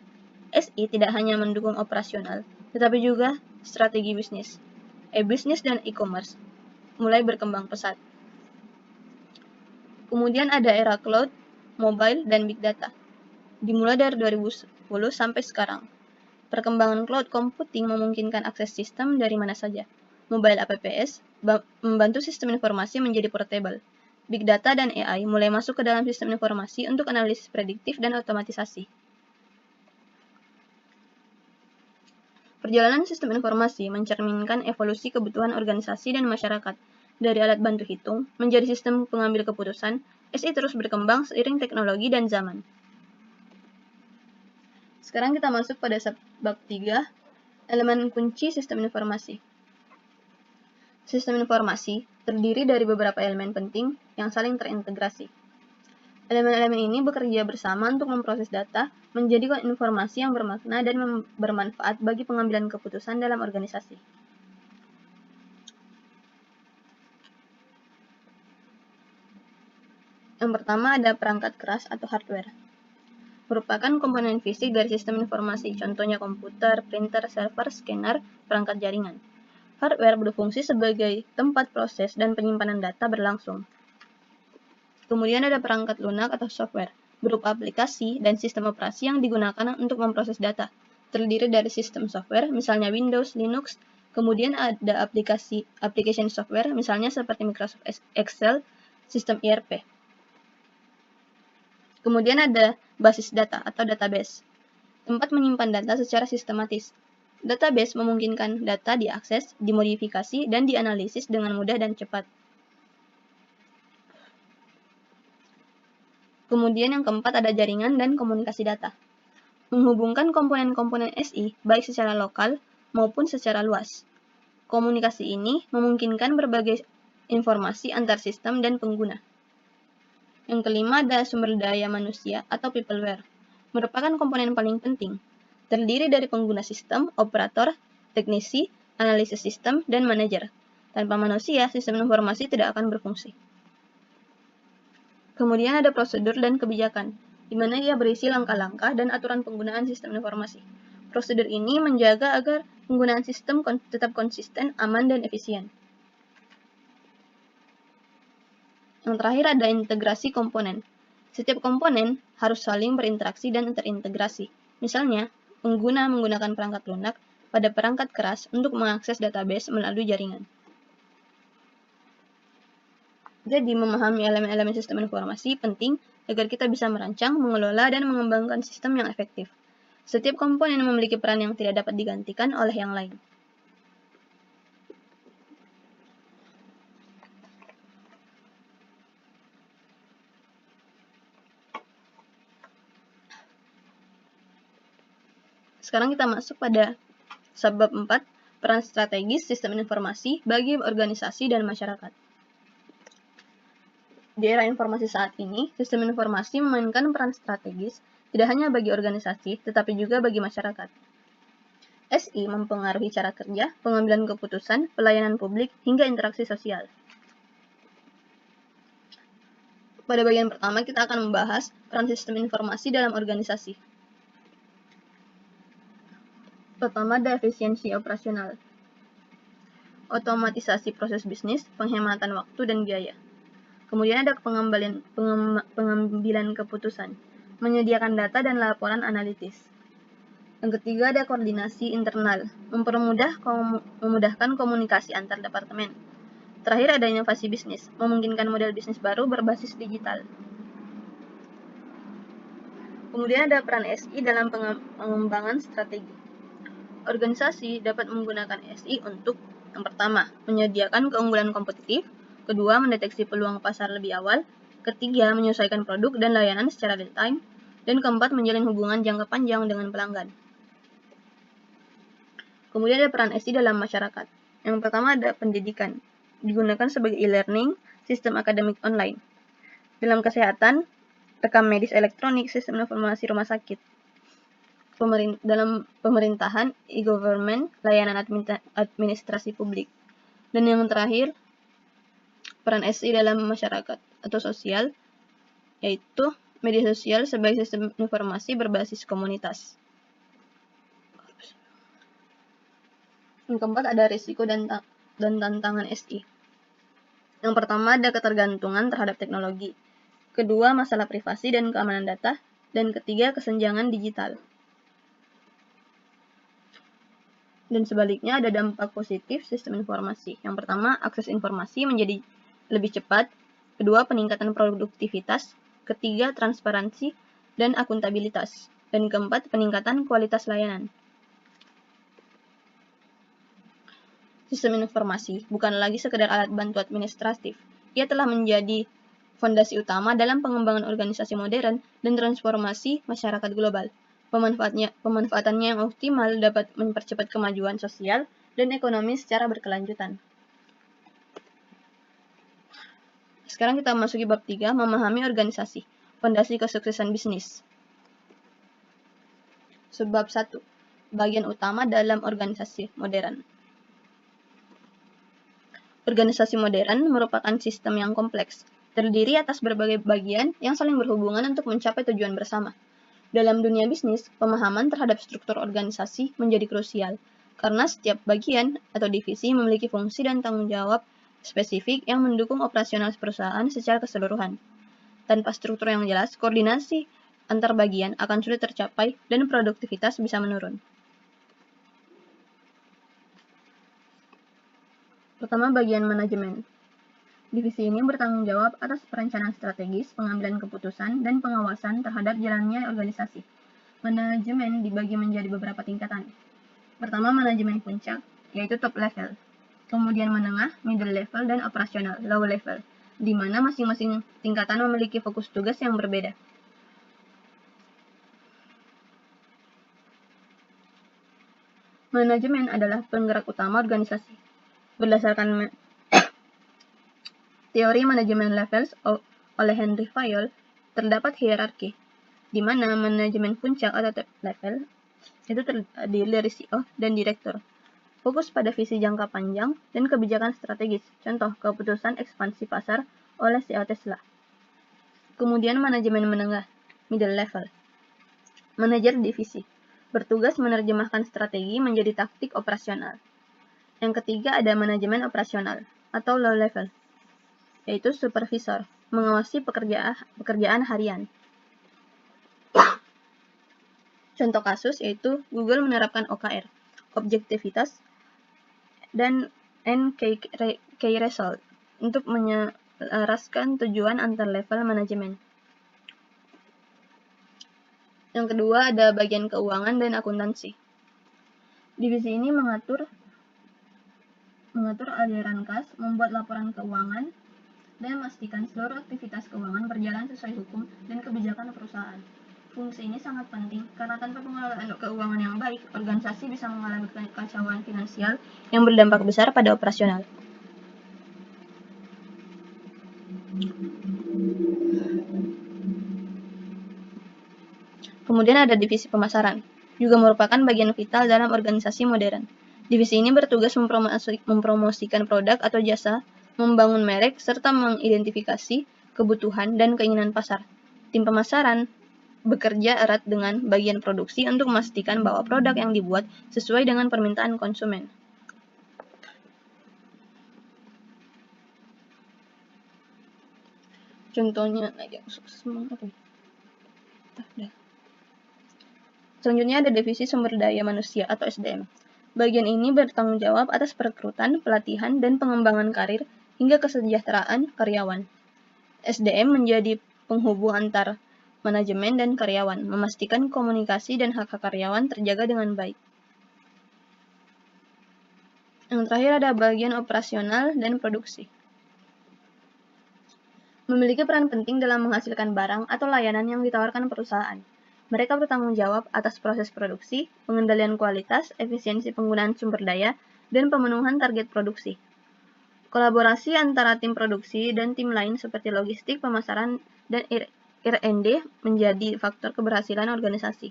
S1: SI tidak hanya mendukung operasional, tetapi juga strategi bisnis. E-business dan e-commerce mulai berkembang pesat. Kemudian ada era cloud, mobile, dan big data. Dimulai dari 2010 sampai sekarang. Perkembangan cloud computing memungkinkan akses sistem dari mana saja. Mobile apps membantu sistem informasi menjadi portable. Big data dan AI mulai masuk ke dalam sistem informasi untuk analisis prediktif dan otomatisasi. Perjalanan sistem informasi mencerminkan evolusi kebutuhan organisasi dan masyarakat. Dari alat bantu hitung menjadi sistem pengambil keputusan, SI terus berkembang seiring teknologi dan zaman. Sekarang kita masuk pada bab 3, elemen kunci sistem informasi. Sistem informasi terdiri dari beberapa elemen penting yang saling terintegrasi. Elemen-elemen ini bekerja bersama untuk memproses data menjadi informasi yang bermakna dan bermanfaat bagi pengambilan keputusan dalam organisasi. Yang pertama ada perangkat keras atau hardware. Merupakan komponen fisik dari sistem informasi, contohnya komputer, printer, server, scanner, perangkat jaringan. Hardware berfungsi sebagai tempat proses dan penyimpanan data berlangsung. Kemudian ada perangkat lunak atau software, berupa aplikasi dan sistem operasi yang digunakan untuk memproses data. Terdiri dari sistem software, misalnya Windows, Linux, kemudian ada application software, misalnya seperti Microsoft Excel, sistem ERP. Kemudian ada basis data atau database, tempat menyimpan data secara sistematis. Database memungkinkan data diakses, dimodifikasi, dan dianalisis dengan mudah dan cepat. Kemudian yang keempat ada jaringan dan komunikasi data. Menghubungkan komponen-komponen SI baik secara lokal maupun secara luas. Komunikasi ini memungkinkan berbagai informasi antar sistem dan pengguna. Yang kelima ada sumber daya manusia atau peopleware. Merupakan komponen paling penting. Terdiri dari pengguna sistem, operator, teknisi, analisis sistem, dan manajer. Tanpa manusia, sistem informasi tidak akan berfungsi. Kemudian ada prosedur dan kebijakan, di mana ia berisi langkah-langkah dan aturan penggunaan sistem informasi. Prosedur ini menjaga agar penggunaan sistem tetap konsisten, aman, dan efisien. Yang terakhir ada integrasi komponen. Setiap komponen harus saling berinteraksi dan terintegrasi. Misalnya, pengguna menggunakan perangkat lunak pada perangkat keras untuk mengakses database melalui jaringan. Jadi, memahami elemen-elemen sistem informasi penting agar kita bisa merancang, mengelola, dan mengembangkan sistem yang efektif. Setiap komponen memiliki peran yang tidak dapat digantikan oleh yang lain. Sekarang kita masuk pada subbab 4, peran strategis sistem informasi bagi organisasi dan masyarakat. Di era informasi saat ini, sistem informasi memainkan peran strategis tidak hanya bagi organisasi, tetapi juga bagi masyarakat. SI mempengaruhi cara kerja, pengambilan keputusan, pelayanan publik, hingga interaksi sosial. Pada bagian pertama, kita akan membahas peran sistem informasi dalam organisasi. Pertama, ada efisiensi operasional. Otomatisasi proses bisnis, penghematan waktu dan biaya. Kemudian ada pengambilan keputusan, menyediakan data dan laporan analitis. Yang ketiga ada koordinasi internal, memudahkan komunikasi antar departemen. Terakhir ada inovasi bisnis, memungkinkan model bisnis baru berbasis digital. Kemudian ada peran SI dalam pengembangan strategi. Organisasi dapat menggunakan SI untuk yang pertama, menyediakan keunggulan kompetitif, kedua, mendeteksi peluang pasar lebih awal, ketiga, menyesuaikan produk dan layanan secara real time, dan keempat, menjalin hubungan jangka panjang dengan pelanggan. Kemudian ada peran SI dalam masyarakat. Yang pertama ada pendidikan, digunakan sebagai e-learning, sistem akademik online. Dalam kesehatan, rekam medis elektronik, sistem informasi rumah sakit. Dalam pemerintahan, e-government, layanan administrasi publik. Dan yang terakhir, peran SI dalam masyarakat atau sosial, yaitu media sosial sebagai sistem informasi berbasis komunitas. Yang keempat ada risiko dan tantangan SI. Yang pertama ada ketergantungan terhadap teknologi. Kedua, masalah privasi dan keamanan data. Dan ketiga, kesenjangan digital. Dan sebaliknya ada dampak positif sistem informasi. Yang pertama, akses informasi menjadi lebih cepat. Kedua, peningkatan produktivitas. Ketiga, transparansi dan akuntabilitas. Dan keempat, peningkatan kualitas layanan. Sistem informasi bukan lagi sekedar alat bantu administratif. Ia telah menjadi fondasi utama dalam pengembangan organisasi modern dan transformasi masyarakat global. Pemanfaatannya yang optimal dapat mempercepat kemajuan sosial dan ekonomi secara berkelanjutan. Sekarang kita memasuki bab 3, memahami organisasi, fondasi kesuksesan bisnis. Sebab 1, bagian utama dalam organisasi modern. Organisasi modern merupakan sistem yang kompleks, terdiri atas berbagai bagian yang saling berhubungan untuk mencapai tujuan bersama. Dalam dunia bisnis, pemahaman terhadap struktur organisasi menjadi krusial, karena setiap bagian atau divisi memiliki fungsi dan tanggung jawab spesifik yang mendukung operasional perusahaan secara keseluruhan. Tanpa struktur yang jelas, koordinasi antar bagian akan sulit tercapai dan produktivitas bisa menurun. Pertama, bagian manajemen. Divisi ini bertanggung jawab atas perencanaan strategis, pengambilan keputusan, dan pengawasan terhadap jalannya organisasi. Manajemen dibagi menjadi beberapa tingkatan. Pertama, manajemen puncak, yaitu top level. Kemudian menengah, middle level, dan operasional, low level, di mana masing-masing tingkatan memiliki fokus tugas yang berbeda. Manajemen adalah penggerak utama organisasi. Berdasarkan teori manajemen levels oleh Henry Fayol, terdapat hierarki, di mana manajemen puncak atau top level itu terdiri dari CEO dan direktur, fokus pada visi jangka panjang dan kebijakan strategis, contoh keputusan ekspansi pasar oleh CEO Tesla. Kemudian manajemen menengah, middle level, manajer divisi, bertugas menerjemahkan strategi menjadi taktik operasional. Yang ketiga ada manajemen operasional atau low level, yaitu supervisor, mengawasi pekerjaan harian. Contoh kasus yaitu Google menerapkan OKR, objektivitas, dan key result untuk menyelaraskan tujuan antar level manajemen. Yang kedua ada bagian keuangan dan akuntansi. Divisi ini mengatur aliran kas, membuat laporan keuangan, dan memastikan seluruh aktivitas keuangan berjalan sesuai hukum dan kebijakan perusahaan. Fungsi ini sangat penting karena tanpa pengelolaan keuangan yang baik, organisasi bisa mengalami kekacauan finansial yang berdampak besar pada operasional. Kemudian ada divisi pemasaran, juga merupakan bagian vital dalam organisasi modern. Divisi ini bertugas mempromosikan produk atau jasa, membangun merek, serta mengidentifikasi kebutuhan dan keinginan pasar. Tim pemasaran bekerja erat dengan bagian produksi untuk memastikan bahwa produk yang dibuat sesuai dengan permintaan konsumen. Contohnya, selanjutnya ada divisi sumber daya manusia atau SDM. Bagian ini bertanggung jawab atas perekrutan, pelatihan, dan pengembangan karir hingga kesejahteraan karyawan. SDM menjadi penghubung antar manajemen dan karyawan, memastikan komunikasi dan hak-hak karyawan terjaga dengan baik. Yang terakhir ada bagian operasional dan produksi. Memiliki peran penting dalam menghasilkan barang atau layanan yang ditawarkan perusahaan. Mereka bertanggung jawab atas proses produksi, pengendalian kualitas, efisiensi penggunaan sumber daya, dan pemenuhan target produksi. Kolaborasi antara tim produksi dan tim lain seperti logistik, pemasaran, dan R&D menjadi faktor keberhasilan organisasi.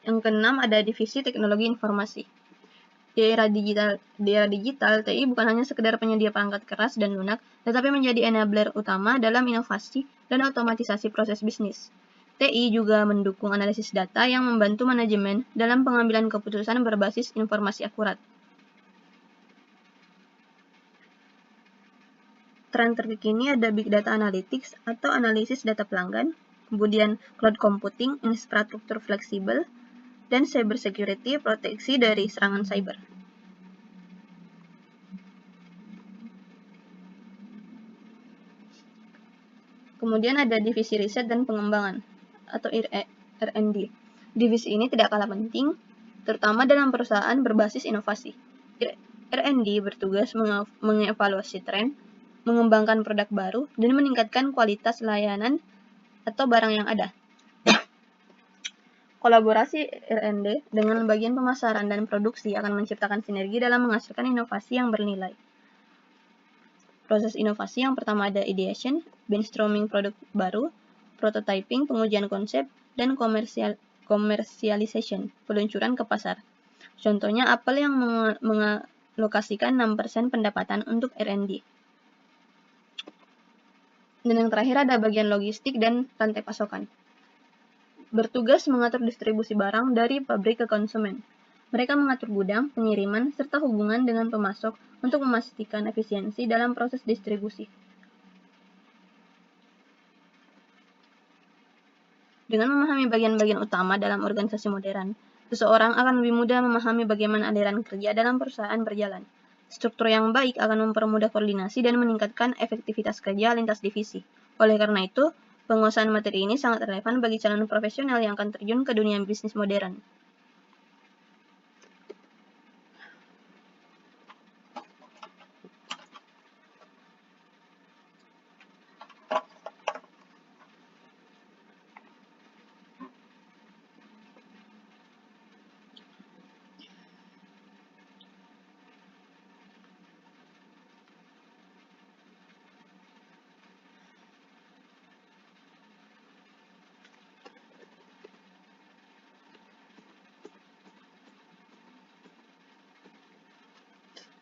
S1: Yang keenam ada divisi teknologi informasi. Di era digital, TI bukan hanya sekedar penyedia perangkat keras dan lunak, tetapi menjadi enabler utama dalam inovasi dan otomatisasi proses bisnis. TI juga mendukung analisis data yang membantu manajemen dalam pengambilan keputusan berbasis informasi akurat. Tren terkini ada Big Data Analytics atau analisis data pelanggan, kemudian cloud computing, infrastruktur fleksibel, dan cyber security, proteksi dari serangan cyber. Kemudian ada divisi riset dan pengembangan atau R&D. Divisi ini tidak kalah penting, terutama dalam perusahaan berbasis inovasi. R&D bertugas mengevaluasi tren, mengembangkan produk baru, dan meningkatkan kualitas layanan atau barang yang ada. Kolaborasi R&D dengan bagian pemasaran dan produksi akan menciptakan sinergi dalam menghasilkan inovasi yang bernilai. Proses inovasi yang pertama ada ideation, brainstorming produk baru, prototyping, pengujian konsep, dan commercialization, peluncuran ke pasar. Contohnya Apple yang mengalokasikan 6% pendapatan untuk R&D. Dan yang terakhir ada bagian logistik dan rantai pasokan. Bertugas mengatur distribusi barang dari pabrik ke konsumen. Mereka mengatur gudang, pengiriman, serta hubungan dengan pemasok untuk memastikan efisiensi dalam proses distribusi. Dengan memahami bagian-bagian utama dalam organisasi modern, seseorang akan lebih mudah memahami bagaimana aliran kerja dalam perusahaan berjalan. Struktur yang baik akan mempermudah koordinasi dan meningkatkan efektivitas kerja lintas divisi. Oleh karena itu, penguasaan materi ini sangat relevan bagi calon profesional yang akan terjun ke dunia bisnis modern.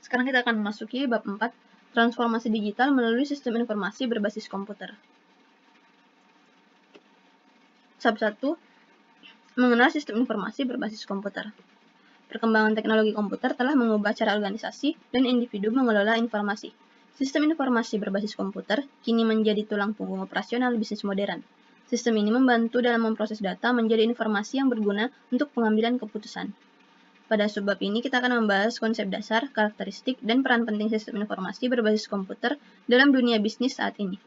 S1: Sekarang kita akan memasuki bab 4, transformasi digital melalui sistem informasi berbasis komputer. Bab 1, mengenal sistem informasi berbasis komputer. Perkembangan teknologi komputer telah mengubah cara organisasi dan individu mengelola informasi. Sistem informasi berbasis komputer kini menjadi tulang punggung operasional bisnis modern. Sistem ini membantu dalam memproses data menjadi informasi yang berguna untuk pengambilan keputusan. Pada subbab ini kita akan membahas konsep dasar, karakteristik, dan peran penting sistem informasi berbasis komputer dalam dunia bisnis saat ini.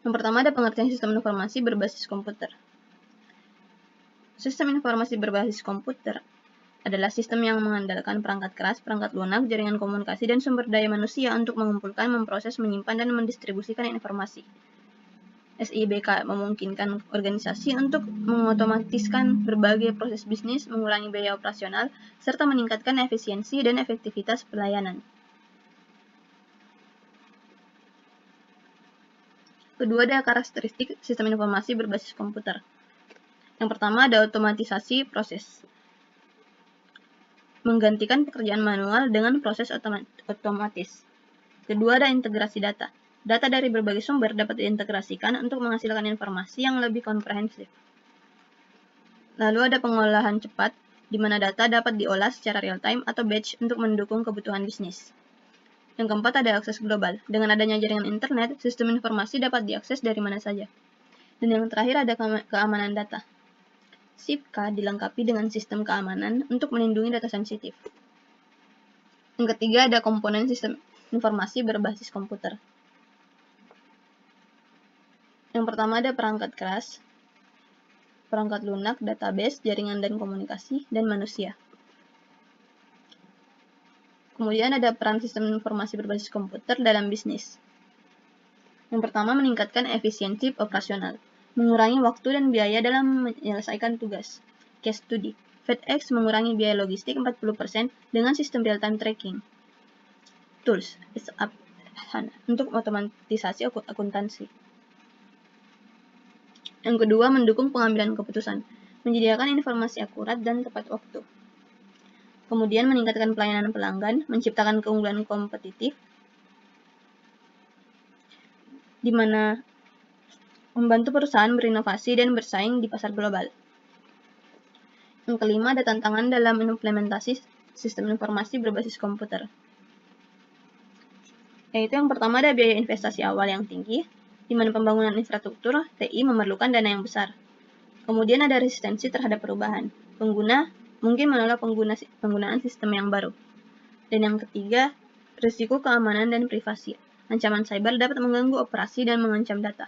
S1: Yang pertama ada pengertian sistem informasi berbasis komputer. Sistem informasi berbasis komputer adalah sistem yang mengandalkan perangkat keras, perangkat lunak, jaringan komunikasi, dan sumber daya manusia untuk mengumpulkan, memproses, menyimpan, dan mendistribusikan informasi. SIBK memungkinkan organisasi untuk mengotomatiskan berbagai proses bisnis, mengurangi biaya operasional, serta meningkatkan efisiensi dan efektivitas pelayanan. Kedua ada karakteristik sistem informasi berbasis komputer. Yang pertama ada otomatisasi proses. Menggantikan pekerjaan manual dengan proses otomatis. Kedua ada integrasi data. Data dari berbagai sumber dapat diintegrasikan untuk menghasilkan informasi yang lebih komprehensif. Lalu ada pengolahan cepat, di mana data dapat diolah secara real-time atau batch untuk mendukung kebutuhan bisnis. Yang keempat ada akses global. Dengan adanya jaringan internet, sistem informasi dapat diakses dari mana saja. Dan yang terakhir ada keamanan data. SIBK dilengkapi dengan sistem keamanan untuk melindungi data sensitif. Yang ketiga ada komponen sistem informasi berbasis komputer. Yang pertama ada perangkat keras. perangkat lunak, database, jaringan dan komunikasi, dan manusia. Kemudian ada peran sistem informasi berbasis komputer dalam bisnis. Yang pertama, meningkatkan efisiensi operasional, mengurangi waktu dan biaya dalam menyelesaikan tugas. Case study, FedEx mengurangi biaya logistik 40% dengan sistem real-time tracking. Tools, SAP HANA, untuk otomatisasi akuntansi. Yang kedua, mendukung pengambilan keputusan, menyediakan informasi akurat dan tepat waktu. Kemudian meningkatkan pelayanan pelanggan, menciptakan keunggulan kompetitif, di mana membantu perusahaan berinovasi dan bersaing di pasar global. Yang kelima, ada tantangan dalam implementasi sistem informasi berbasis komputer. Yaitu yang pertama ada biaya investasi awal yang tinggi, di mana pembangunan infrastruktur TI memerlukan dana yang besar. Kemudian ada resistensi terhadap perubahan. Pengguna mungkin menolak penggunaan sistem yang baru. Dan yang ketiga, risiko keamanan dan privasi. Ancaman cyber dapat mengganggu operasi dan mengancam data.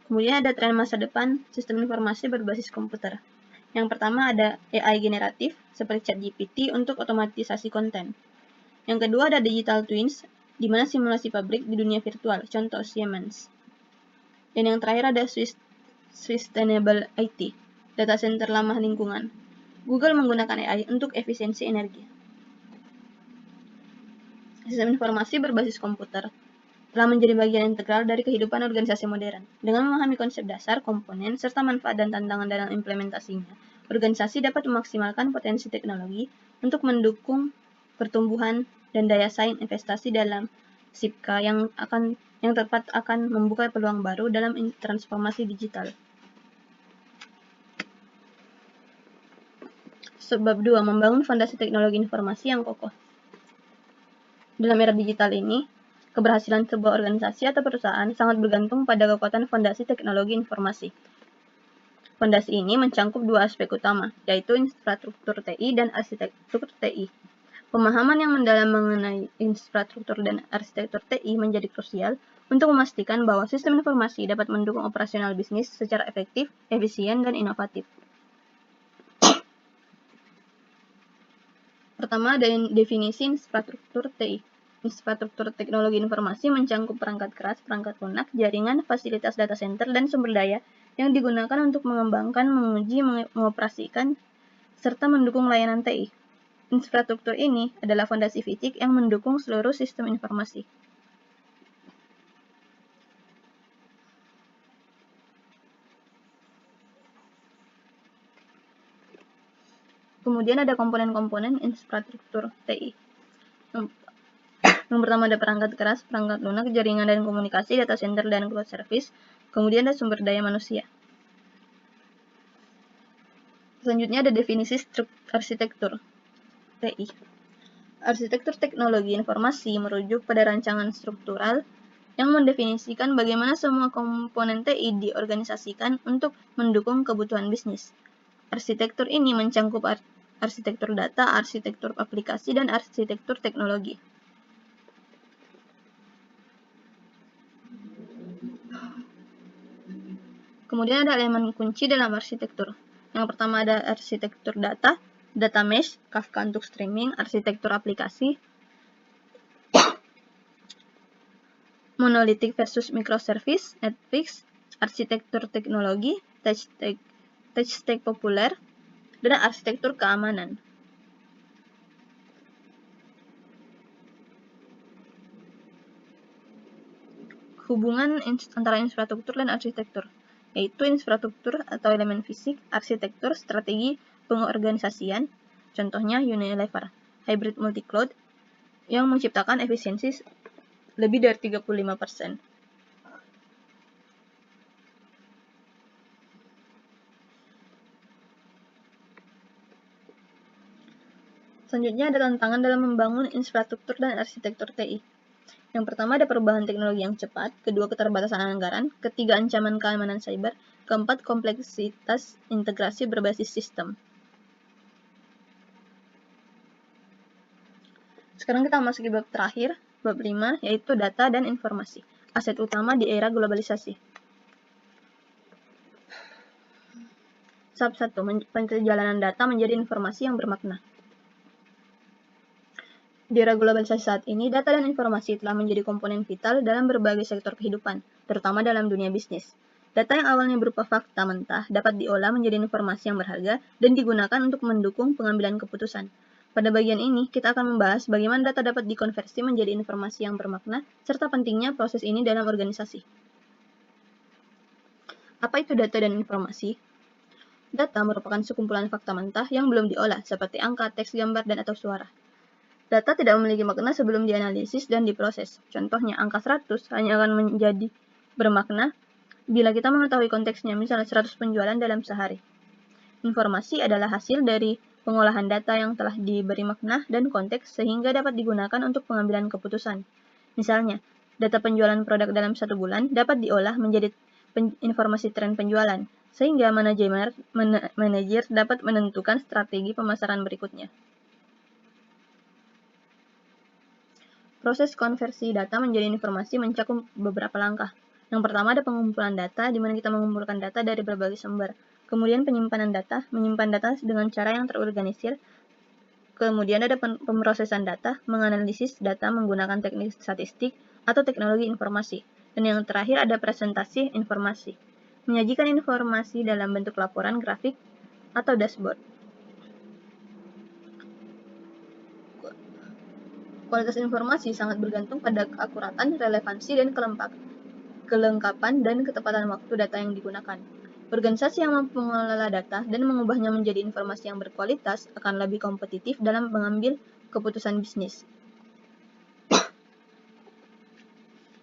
S1: Kemudian ada tren masa depan sistem informasi berbasis komputer. Yang pertama ada AI generatif seperti ChatGPT untuk otomatisasi konten. Yang kedua ada digital twins, di mana simulasi pabrik di dunia virtual, contoh Siemens. Dan yang terakhir ada Sustainable IT, data center ramah lingkungan. Google menggunakan AI untuk efisiensi energi. Sistem informasi berbasis komputer telah menjadi bagian integral dari kehidupan organisasi modern. Dengan memahami konsep dasar, komponen, serta manfaat dan tantangan dalam implementasinya, organisasi dapat memaksimalkan potensi teknologi untuk mendukung pertumbuhan dan daya saing investasi dalam SIPKA yang tepat akan membuka peluang baru dalam transformasi digital. Sebab 2. Membangun fondasi teknologi informasi yang kokoh. Dalam era digital ini, keberhasilan sebuah organisasi atau perusahaan sangat bergantung pada kekuatan fondasi teknologi informasi. Fondasi ini mencangkup dua aspek utama, yaitu infrastruktur TI dan arsitektur TI. Pemahaman yang mendalam mengenai infrastruktur dan arsitektur TI menjadi krusial untuk memastikan bahwa sistem informasi dapat mendukung operasional bisnis secara efektif, efisien, dan inovatif. Pertama, ada definisi infrastruktur TI. Infrastruktur teknologi informasi mencangkup perangkat keras, perangkat lunak, jaringan, fasilitas data center, dan sumber daya yang digunakan untuk mengembangkan, menguji, mengoperasikan, serta mendukung layanan TI. Infrastruktur ini adalah fondasi fisik yang mendukung seluruh sistem informasi. Kemudian ada komponen-komponen infrastruktur TI. Yang pertama ada perangkat keras, perangkat lunak, jaringan dan komunikasi, data center dan cloud service. Kemudian ada sumber daya manusia. Selanjutnya ada definisi arsitektur TI. Arsitektur teknologi informasi merujuk pada rancangan struktural yang mendefinisikan bagaimana semua komponen TI diorganisasikan untuk mendukung kebutuhan bisnis. Arsitektur ini mencangkup arsitektur data, arsitektur aplikasi, dan arsitektur teknologi. Kemudian ada elemen kunci dalam arsitektur. Yang pertama ada arsitektur data, data mesh, Kafka untuk streaming, arsitektur aplikasi, monolithic versus microservice, netflix, arsitektur teknologi, touch stack populer, dan arsitektur keamanan. Hubungan antara infrastruktur dan arsitektur, yaitu infrastruktur atau elemen fisik, arsitektur, strategi pengorganisasian, contohnya Unilever, hybrid multi-cloud, yang menciptakan efisiensi lebih dari 35%. Selanjutnya ada tantangan dalam membangun infrastruktur dan arsitektur TI. Yang pertama ada perubahan teknologi yang cepat, kedua keterbatasan anggaran, ketiga ancaman keamanan cyber, keempat kompleksitas integrasi berbasis sistem. Sekarang kita masuk ke bab terakhir, bab 5, yaitu data dan informasi, aset utama di era globalisasi. Sub 1. Perjalanan data menjadi informasi yang bermakna. Di era globalisasi saat ini, data dan informasi telah menjadi komponen vital dalam berbagai sektor kehidupan, terutama dalam dunia bisnis. Data yang awalnya berupa fakta mentah dapat diolah menjadi informasi yang berharga dan digunakan untuk mendukung pengambilan keputusan. Pada bagian ini, kita akan membahas bagaimana data dapat dikonversi menjadi informasi yang bermakna, serta pentingnya proses ini dalam organisasi. Apa itu data dan informasi? Data merupakan sekumpulan fakta mentah yang belum diolah, seperti angka, teks, gambar, dan atau suara. Data tidak memiliki makna sebelum dianalisis dan diproses. Contohnya, angka 100 hanya akan menjadi bermakna bila kita mengetahui konteksnya, misalnya 100 penjualan dalam sehari. Informasi adalah hasil dari pengolahan data yang telah diberi makna dan konteks sehingga dapat digunakan untuk pengambilan keputusan. Misalnya, data penjualan produk dalam 1 bulan dapat diolah menjadi informasi tren penjualan, sehingga manajer dapat menentukan strategi pemasaran berikutnya. Proses konversi data menjadi informasi mencakup beberapa langkah. Yang pertama ada pengumpulan data, di mana kita mengumpulkan data dari berbagai sumber. Kemudian penyimpanan data, menyimpan data dengan cara yang terorganisir. Kemudian ada pemrosesan data, menganalisis data menggunakan teknik statistik atau teknologi informasi. Dan yang terakhir ada presentasi informasi, menyajikan informasi dalam bentuk laporan grafik atau dashboard. Kualitas informasi sangat bergantung pada keakuratan, relevansi, dan kelengkapan dan ketepatan waktu data yang digunakan. Organisasi yang mampu mengelola data dan mengubahnya menjadi informasi yang berkualitas akan lebih kompetitif dalam mengambil keputusan bisnis.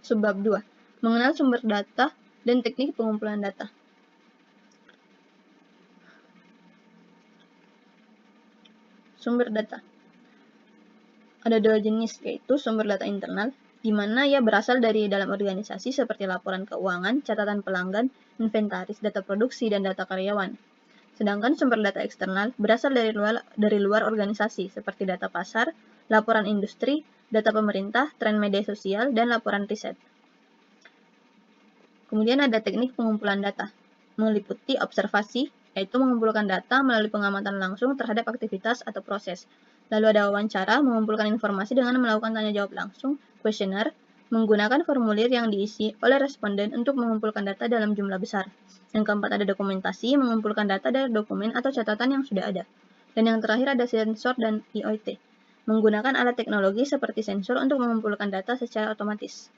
S1: Subbab 2. Mengenal sumber data dan teknik pengumpulan data. Sumber data. Ada 2 jenis, yaitu sumber data internal, di mana ia berasal dari dalam organisasi seperti laporan keuangan, catatan pelanggan, inventaris, data produksi, dan data karyawan. Sedangkan sumber data eksternal berasal dari luar organisasi seperti data pasar, laporan industri, data pemerintah, tren media sosial, dan laporan riset. Kemudian ada teknik pengumpulan data, meliputi observasi, yaitu mengumpulkan data melalui pengamatan langsung terhadap aktivitas atau proses. Lalu ada wawancara, mengumpulkan informasi dengan melakukan tanya jawab langsung, kuesioner, menggunakan formulir yang diisi oleh responden untuk mengumpulkan data dalam jumlah besar. Yang keempat ada dokumentasi, mengumpulkan data dari dokumen atau catatan yang sudah ada. Dan yang terakhir ada sensor dan IoT, menggunakan alat teknologi seperti sensor untuk mengumpulkan data secara otomatis.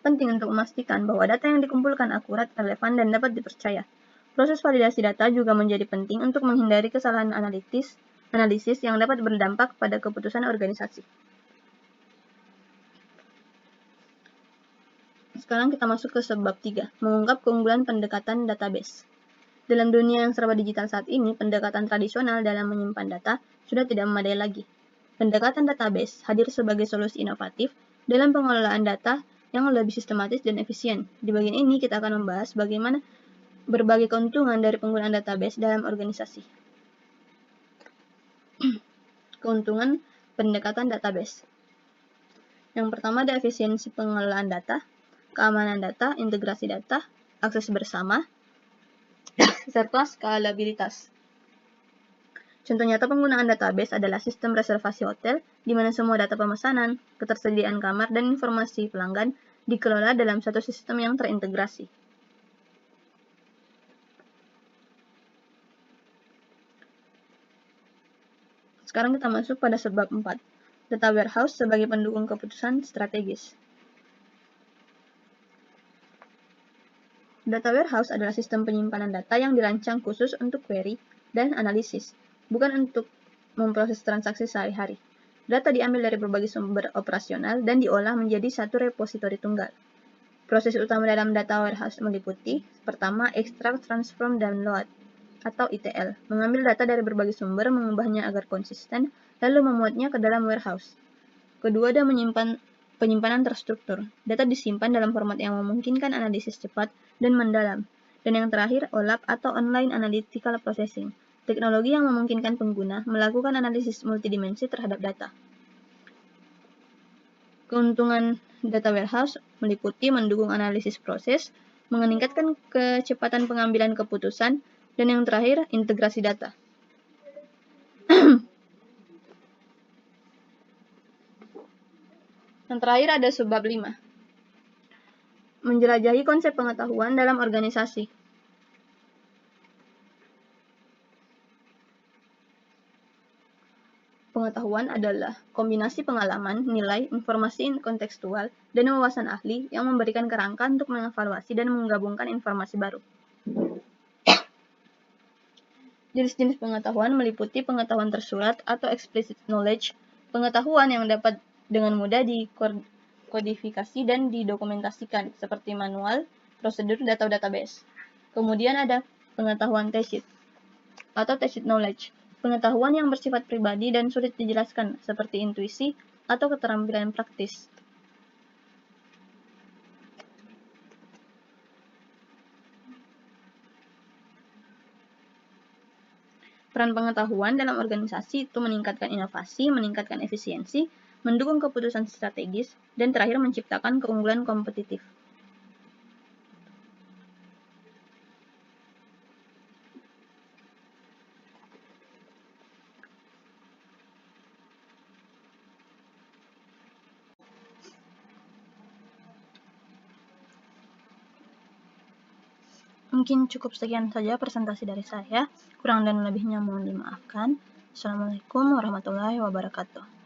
S1: Penting untuk memastikan bahwa data yang dikumpulkan akurat, relevan, dan dapat dipercaya. Proses validasi data juga menjadi penting untuk menghindari kesalahan analisis yang dapat berdampak pada keputusan organisasi. Sekarang kita masuk ke sebab 3, mengungkap keunggulan pendekatan database. Dalam dunia yang serba digital saat ini, pendekatan tradisional dalam menyimpan data sudah tidak memadai lagi. Pendekatan database hadir sebagai solusi inovatif dalam pengelolaan data yang lebih sistematis dan efisien. Di bagian ini kita akan membahas bagaimana berbagai keuntungan dari penggunaan database dalam organisasi. Keuntungan pendekatan database. Yang pertama ada efisiensi pengelolaan data, keamanan data, integrasi data, akses bersama, serta skalabilitas. Contoh nyata penggunaan database adalah sistem reservasi hotel, di mana semua data pemesanan, ketersediaan kamar, dan informasi pelanggan dikelola dalam satu sistem yang terintegrasi. Sekarang kita masuk pada sebab 4, data warehouse sebagai pendukung keputusan strategis. Data warehouse adalah sistem penyimpanan data yang dirancang khusus untuk query dan analisis, bukan untuk memproses transaksi sehari-hari. Data diambil dari berbagai sumber operasional dan diolah menjadi satu repositori tunggal. Proses utama dalam data warehouse meliputi, pertama, extract, transform, download, atau ETL, mengambil data dari berbagai sumber, mengubahnya agar konsisten, lalu memuatnya ke dalam warehouse. Kedua, ada penyimpanan terstruktur. Data disimpan dalam format yang memungkinkan analisis cepat dan mendalam. Dan yang terakhir, OLAP atau Online Analytical Processing, teknologi yang memungkinkan pengguna melakukan analisis multidimensi terhadap data. Keuntungan data warehouse meliputi mendukung analisis proses, meningkatkan kecepatan pengambilan keputusan, dan yang terakhir, integrasi data. Yang terakhir ada subbab 5. Menjelajahi konsep pengetahuan dalam organisasi. Pengetahuan adalah kombinasi pengalaman, nilai, informasi kontekstual, dan wawasan ahli yang memberikan kerangka untuk mengevaluasi dan menggabungkan informasi baru. Jenis-jenis pengetahuan meliputi pengetahuan tersurat atau explicit knowledge, pengetahuan yang dapat dengan mudah dikodifikasi dan didokumentasikan, seperti manual, prosedur, atau database. Kemudian ada pengetahuan tacit atau tacit knowledge, pengetahuan yang bersifat pribadi dan sulit dijelaskan, seperti intuisi atau keterampilan praktis. Peran pengetahuan dalam organisasi itu meningkatkan inovasi, meningkatkan efisiensi, mendukung keputusan strategis, dan terakhir menciptakan keunggulan kompetitif. Mungkin cukup sekian saja presentasi dari saya. Kurang dan lebihnya mohon dimaafkan. Assalamualaikum warahmatullahi wabarakatuh.